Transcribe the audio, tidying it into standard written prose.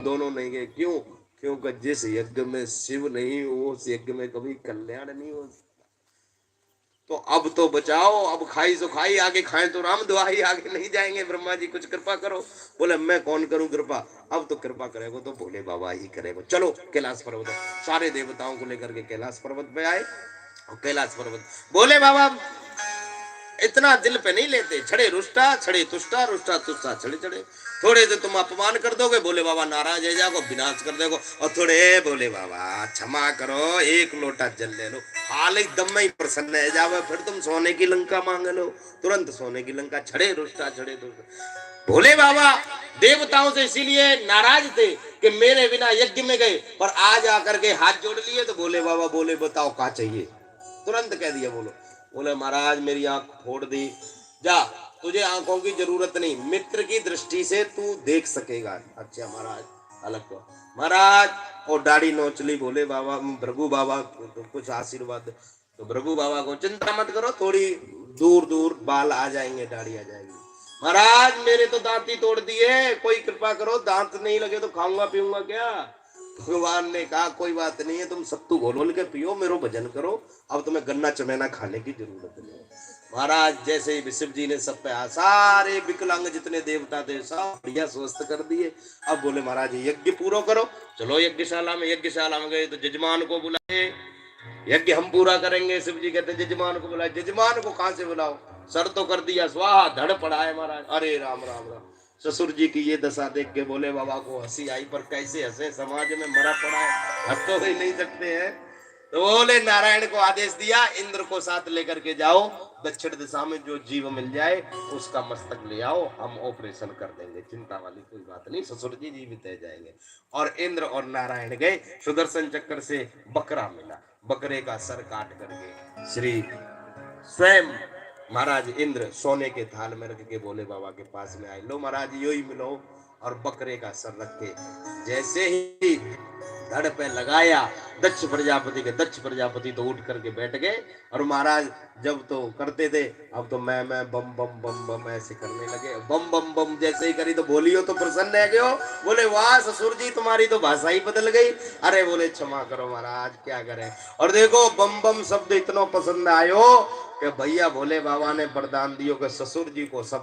दोनों नहीं गए। क्यों? क्योंकि जिस यज्ञ में शिव नहीं वो उस यज्ञ में कभी कल्याण नहीं हो सकता। तो अब तो बचाओ, अब खाई सो खाई, आगे खाएं तो राम दुआई, आगे नहीं जाएंगे। ब्रह्मा जी कुछ कृपा करो। बोले मैं कौन करूं कृपा, अब तो कृपा करेगो तो भोले बाबा ही करेगो। चलो कैलाश पर्वत, सारे देवताओं को लेकर के कैलाश पर्वत पे आए। और कैलाश पर्वत बोले बाबा इतना दिल पे नहीं लेते, छड़े रुष्टा छड़े तुष्टा, रुष्टा तुष्टा छड़े छड़े। थोड़े से तुम अपमान कर दोगे, बोले बाबा नाराज है जाओ, विनाश कर देगो। और थोड़े बोले बाबा क्षमा करो, एक लोटा जल ले लो, हाल एकदम में ही प्रसन्न है जाओ, फिर तुम सोने की लंका मांग लो। तुरंत सोने की लंका, छड़े रुष्टा छड़े तुष्टा। भोले बाबा देवताओं से इसीलिए नाराज थे कि मेरे बिना यज्ञ में गए, पर आज आकर के हाथ जोड़ लिए तो भोले बाबा बोले बताओ क्या चाहिए। तुरंत कह दिया बोलो। बोले महाराज मेरी आंख फोड़ दी, जा तुझे आंखों की जरूरत नहीं, मित्र की दृष्टि से तू देख सकेगा। अच्छा महाराज अलग को महाराज और दाढ़ी नोच ली। बोले बाबा भृगु बाबा तो कुछ आशीर्वाद। तो भृगु बाबा को चिंता मत करो, थोड़ी दूर दूर बाल आ जाएंगे, दाढ़ी आ जाएगी। महाराज मेरे तो दांत ही तोड़ दिए, कोई कृपा करो, दांत नहीं लगे तो खाऊंगा पीऊंगा क्या। भगवान ने कहा कोई बात नहीं है, तुम सत्तू घोल के पियो, मेरो भजन करो, अब तुम्हें गन्ना चमेना खाने की जरूरत नहीं है। महाराज जैसे ही शिव जी ने सब पे सारे विकलांग जितने देवता थे सब बढ़िया स्वस्थ कर दिए। अब बोले महाराज यज्ञ पूरा करो। चलो यज्ञशाला में। यज्ञशाला में गए तो जजमान को बुलाए, यज्ञ हम पूरा करेंगे। शिव जी कहते जजमान को बुलाए। जजमान को कहां से बुलाओ, सर तो कर दिया स्वाहा, धड़ पड़ा है महाराज। अरे राम राम राम। ससुर जी की ये दशा देख के बोले बाबा को हंसी आई, पर कैसे हंसे, समाज में मरा पड़ा है, हंस तो ही नहीं सकते हैं। तो बोले नारायण को आदेश दिया इंद्र को साथ लेकर के जाओ, दक्षिण दिशा में जो जीव मिल जाए उसका मस्तक ले आओ, हम ऑपरेशन कर देंगे, चिंता वाली कोई बात नहीं, ससुर जी जीवित रह जाएंगे। और इंद्र और नारायण गए, सुदर्शन चक्र से बकरा मिला, बकरे का सर काट करके श्री स्वयं महाराज इंद्र सोने के थाल में रख के बोले बाबा के पास में आए। लो महाराज यो ही मिलो। और बकरे का सर रख के जैसे ही धड़ पे लगाया, दक्ष प्रजापति तो उठ करके बैठ गए। और महाराज जब तो करते थे, अब तो मैं बम बम बम बम ऐसे करने लगे। बम बम बम जैसे ही करी तो बोलियो तो प्रसन्न है गयो। बोले वाह ससुर जी तुम्हारी तो भाषा ही बदल गई। अरे बोले क्षमा करो महाराज क्या करें। और देखो बम बम शब्द इतना पसंद आयो कि भैया भोले बाबा ने वरदान दियो कि ससुर जी को सब